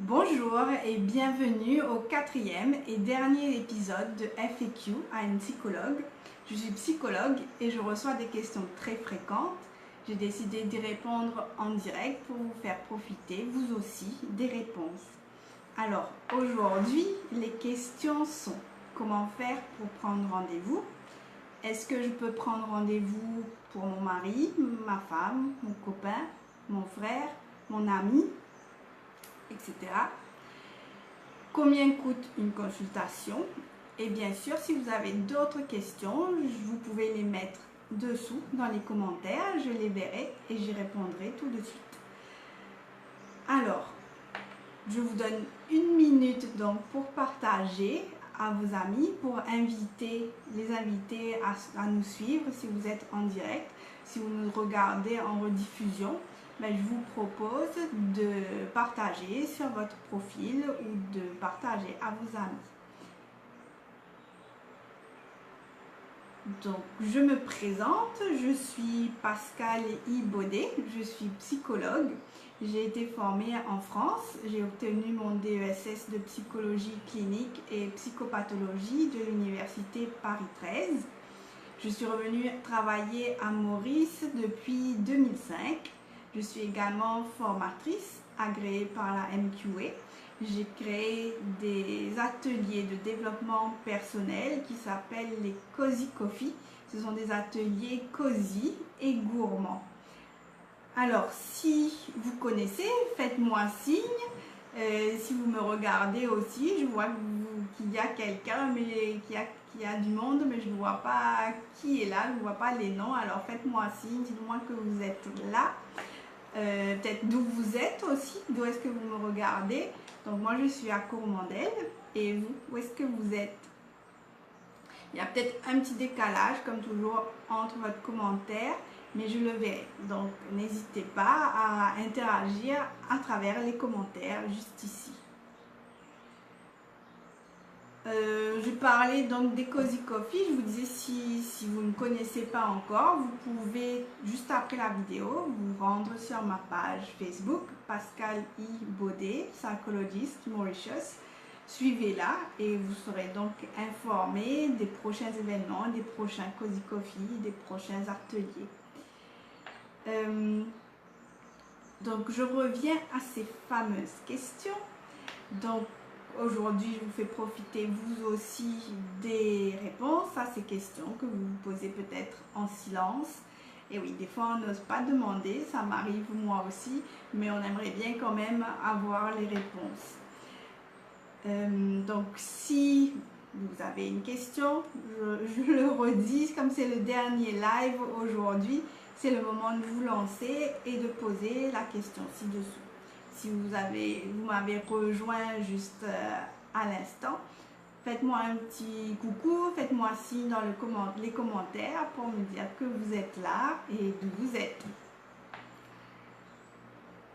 Bonjour et bienvenue au quatrième et dernier épisode de FAQ à une psychologue. Je suis psychologue et je reçois des questions très fréquentes. J'ai décidé d'y répondre en direct pour vous faire profiter, vous aussi, des réponses. Alors, aujourd'hui, les questions sont: comment faire pour prendre rendez-vous? Est-ce que je peux prendre rendez-vous pour mon mari, ma femme, mon copain, mon frère, mon ami, etc. Combien coûte une consultation? Et bien sûr, si vous avez d'autres questions, vous pouvez les mettre dessous dans les commentaires, je les verrai et j'y répondrai tout de suite. Alors, je vous donne une minute donc pour partager à vos amis, pour les inviter à nous suivre si vous êtes en direct. Si vous nous regardez en rediffusion, je vous propose de partager sur votre profil ou de partager à vos amis. Donc, je me présente, je suis Pascale Baudet, je suis psychologue. J'ai été formée en France, j'ai obtenu mon DESS de psychologie clinique et psychopathologie de l'université Paris 13. Je suis revenue travailler à Maurice depuis 2005. Je suis également formatrice agréée par la MQA. J'ai créé des ateliers de développement personnel qui s'appellent les Cozy Coffee. Ce sont des ateliers cosy et gourmands. Alors, si vous connaissez, faites-moi signe. Si vous me regardez aussi, je vois qu'il y a quelqu'un, mais qu'il y a du monde, mais je ne vois pas qui est là, je ne vois pas les noms. Alors, faites-moi signe, dites-moi que vous êtes là. Peut-être d'où vous êtes aussi, d'où est-ce que vous me regardez. Donc moi je suis à Coromandel et vous, où est-ce que vous êtes? Il y a peut-être un petit décalage comme toujours entre votre commentaire, mais je le verrai. Donc n'hésitez pas à interagir à travers les commentaires juste ici. Je parlais donc des Cozy Coffee. Je vous disais, si vous ne connaissez pas encore, vous pouvez, juste après la vidéo, vous rendre sur ma page Facebook, Pascale Baudet, Psychologist Mauritius. Suivez-la et vous serez donc informé des prochains événements, des prochains Cozy Coffee, des prochains ateliers. Donc, je reviens à ces fameuses questions. Donc, aujourd'hui, je vous fais profiter vous aussi des réponses à ces questions que vous vous posez peut-être en silence. Et oui, des fois, on n'ose pas demander, ça m'arrive moi aussi, mais on aimerait bien quand même avoir les réponses. Donc, si vous avez une question, je le redis, comme c'est le dernier live aujourd'hui, c'est le moment de vous lancer et de poser la question ci-dessous. Si vous m'avez rejoint juste à l'instant, faites-moi un petit coucou, faites-moi signe dans les commentaires pour me dire que vous êtes là et d'où vous êtes.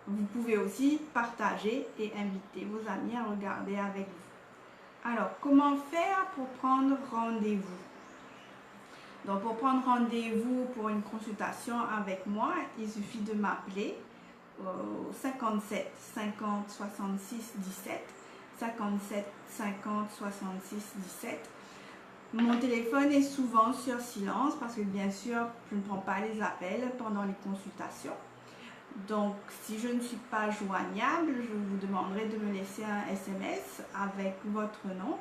Vous pouvez aussi partager et inviter vos amis à regarder avec vous. Alors, comment faire pour prendre rendez-vous? Donc, pour prendre rendez-vous pour une consultation avec moi, il suffit de m'appeler au 57 50 66 17, 57 50 66 17. Mon téléphone est souvent sur silence parce que bien sûr je ne prends pas les appels pendant les consultations. Donc si je ne suis pas joignable, je vous demanderai de me laisser un SMS avec votre nom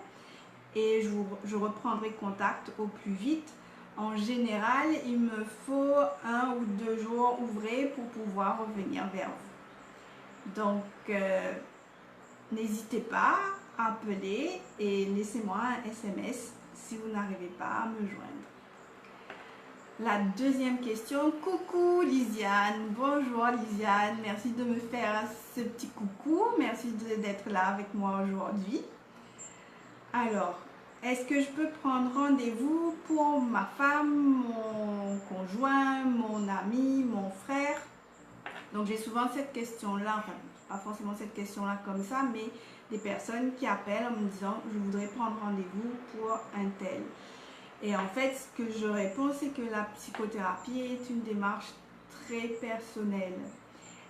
et je reprendrai contact au plus vite. En général, il me faut 1 ou 2 jours ouvrés pour pouvoir revenir vers vous. Donc, n'hésitez pas à appeler et laissez-moi un SMS si vous n'arrivez pas à me joindre. La deuxième question, coucou Lisiane, bonjour Lisiane, merci de me faire ce petit coucou, merci d'être là avec moi aujourd'hui. Alors, est-ce que je peux prendre rendez-vous pour ma femme, mon conjoint, mon ami, mon frère? Donc j'ai souvent cette question-là, enfin pas forcément cette question-là comme ça, mais des personnes qui appellent en me disant je voudrais prendre rendez-vous pour un tel. Et en fait, ce que je réponds, c'est que la psychothérapie est une démarche très personnelle.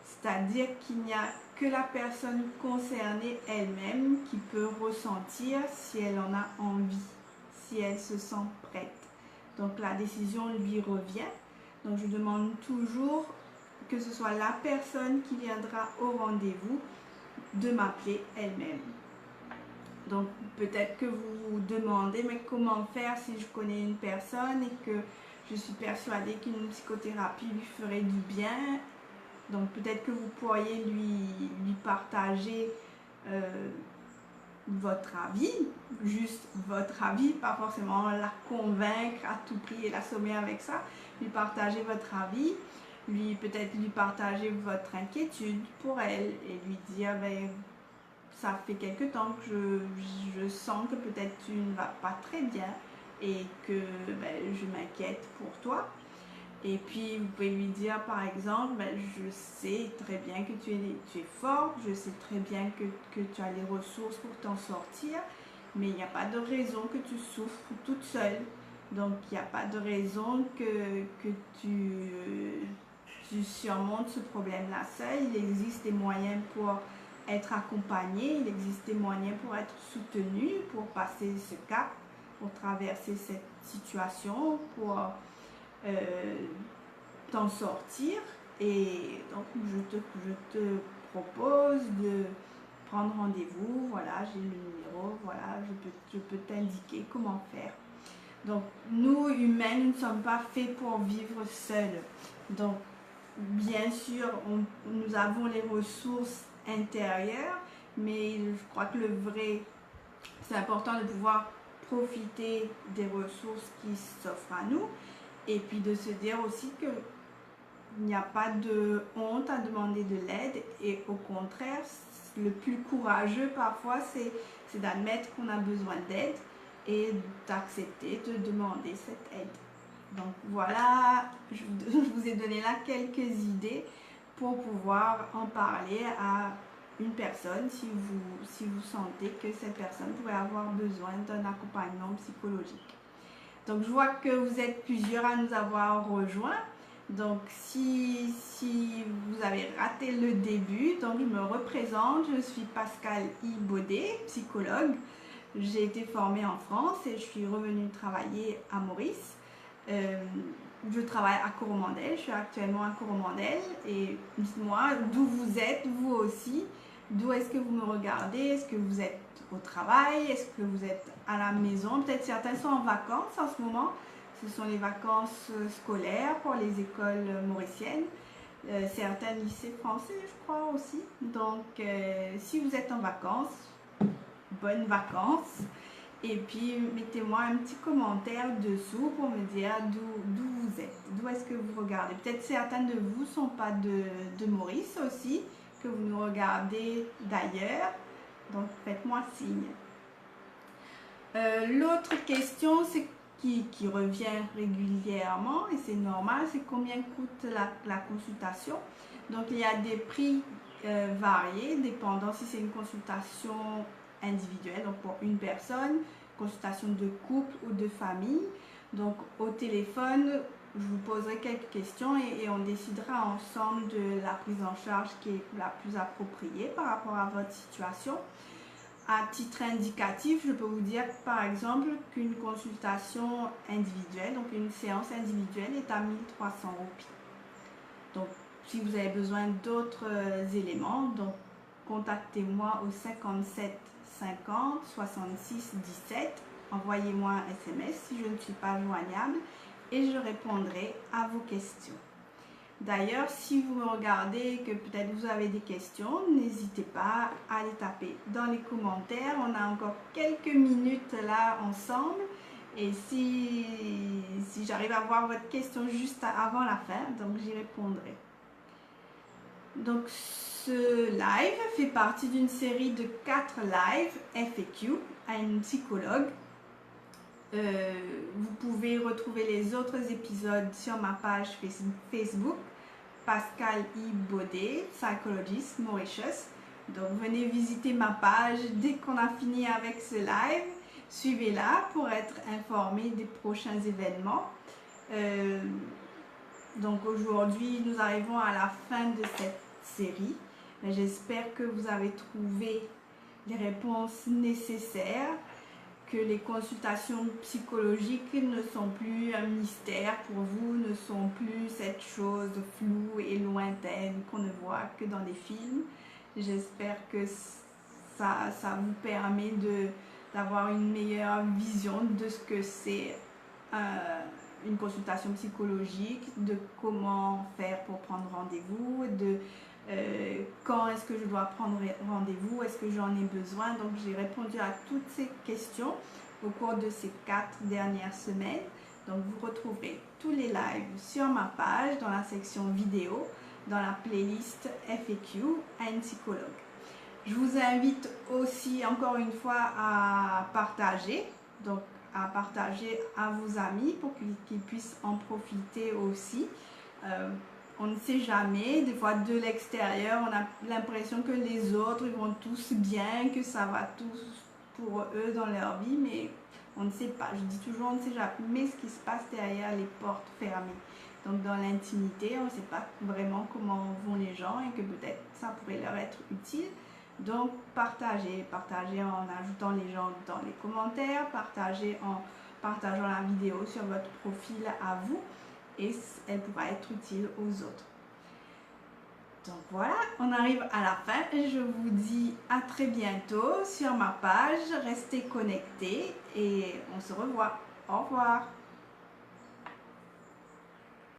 C'est-à-dire qu'il n'y a que la personne concernée elle-même qui peut ressentir si elle en a envie, si elle se sent prête. Donc la décision lui revient. Donc je demande toujours que ce soit la personne qui viendra au rendez-vous de m'appeler elle-même. Donc peut-être que vous vous demandez, mais comment faire si je connais une personne et que je suis persuadée qu'une psychothérapie lui ferait du bien. Donc peut-être que vous pourriez lui partager votre avis, juste votre avis, pas forcément la convaincre à tout prix et l'assommer avec ça. Lui partager votre avis, peut-être lui partager votre inquiétude pour elle et lui dire ben, ça fait quelque temps que je sens que peut-être tu ne vas pas très bien et que ben, je m'inquiète pour toi. Et puis vous pouvez lui dire par exemple, ben, je sais très bien que tu es forte, je sais très bien que tu as les ressources pour t'en sortir, mais il n'y a pas de raison que tu souffres toute seule. Donc il n'y a pas de raison que tu surmontes ce problème-là seule. Il existe des moyens pour être accompagné, il existe des moyens pour être soutenu, pour passer ce cap, pour traverser cette situation, pour t'en sortir. Et donc je te propose de prendre rendez-vous, voilà, j'ai le numéro, voilà, je peux t'indiquer comment faire. Donc nous humains, nous ne sommes pas faits pour vivre seuls. Donc bien sûr, nous avons les ressources intérieures, mais je crois que c'est important de pouvoir profiter des ressources qui s'offrent à nous. Et puis de se dire aussi qu'il n'y a pas de honte à demander de l'aide et au contraire, le plus courageux parfois, c'est d'admettre qu'on a besoin d'aide et d'accepter de demander cette aide. Donc voilà, je vous ai donné là quelques idées pour pouvoir en parler à une personne si vous sentez que cette personne pourrait avoir besoin d'un accompagnement psychologique. Donc je vois que vous êtes plusieurs à nous avoir rejoints. Donc si vous avez raté le début, donc je me représente, je suis Pascale Baudet, psychologue. J'ai été formée en France et je suis revenue travailler à Maurice. Je travaille à Coromandel, je suis actuellement à Coromandel et dites-moi d'où vous êtes, vous aussi, d'où est-ce que vous me regardez, est-ce que vous êtes au travail, est-ce que vous êtes à la maison, peut-être certains sont en vacances en ce moment, ce sont les vacances scolaires pour les écoles mauriciennes, certains lycées français je crois aussi, donc si vous êtes en vacances, bonnes vacances. Et puis, mettez-moi un petit commentaire dessous pour me dire d'où vous êtes, d'où est-ce que vous regardez. Peut-être certains de vous ne sont pas de Maurice aussi, que vous nous regardez d'ailleurs. Donc, faites-moi signe. L'autre question, c'est qui revient régulièrement, et c'est normal, c'est combien coûte la consultation. Donc, il y a des prix variés, dépendant si c'est une consultation individuelle, donc pour une personne, consultation de couple ou de famille. Donc au téléphone, je vous poserai quelques questions et on décidera ensemble de la prise en charge qui est la plus appropriée par rapport à votre situation. À titre indicatif, je peux vous dire par exemple qu'une consultation individuelle, donc une séance individuelle est à 1300 roupies. Donc si vous avez besoin d'autres éléments, donc contactez-moi au 57 50 66 17. Envoyez-moi un SMS si je ne suis pas joignable et je répondrai à vos questions. D'ailleurs, si vous me regardez et que peut-être vous avez des questions, n'hésitez pas à les taper dans les commentaires. On a encore quelques minutes là ensemble. Et si j'arrive à voir votre question juste avant la fin, donc j'y répondrai. Donc ce live fait partie d'une série de 4 lives FAQ à une psychologue. Vous pouvez retrouver les autres épisodes sur ma page Facebook, Pascale Baudet, Psychologist Mauritius. Donc venez visiter ma page dès qu'on a fini avec ce live. Suivez-la pour être informé des prochains événements. Donc aujourd'hui, nous arrivons à la fin de cette série. J'espère que vous avez trouvé les réponses nécessaires, que les consultations psychologiques ne sont plus un mystère pour vous, ne sont plus cette chose floue et lointaine qu'on ne voit que dans des films. J'espère que ça vous permet d'avoir une meilleure vision de ce que c'est une consultation psychologique, de comment faire pour prendre rendez-vous, de quand est-ce que je dois prendre rendez-vous, est-ce que j'en ai besoin. Donc j'ai répondu à toutes ces questions au cours de ces 4 dernières semaines. Donc vous retrouverez tous les lives sur ma page dans la section vidéo, dans la playlist FAQ and psychologue. Je vous invite aussi encore une fois à partager, donc à partager à vos amis pour qu'ils puissent en profiter aussi. On ne sait jamais, des fois de l'extérieur, on a l'impression que les autres ils vont tous bien, que ça va tous pour eux dans leur vie, mais on ne sait pas. Je dis toujours on ne sait jamais ce qui se passe derrière les portes fermées. Donc dans l'intimité, on ne sait pas vraiment comment vont les gens et que peut-être ça pourrait leur être utile. Donc partagez en ajoutant les gens dans les commentaires, partagez en partageant la vidéo sur votre profil à vous et elle pourra être utile aux autres. Donc voilà, on arrive à la fin et je vous dis à très bientôt sur ma page. Restez connectés et on se revoit. Au revoir.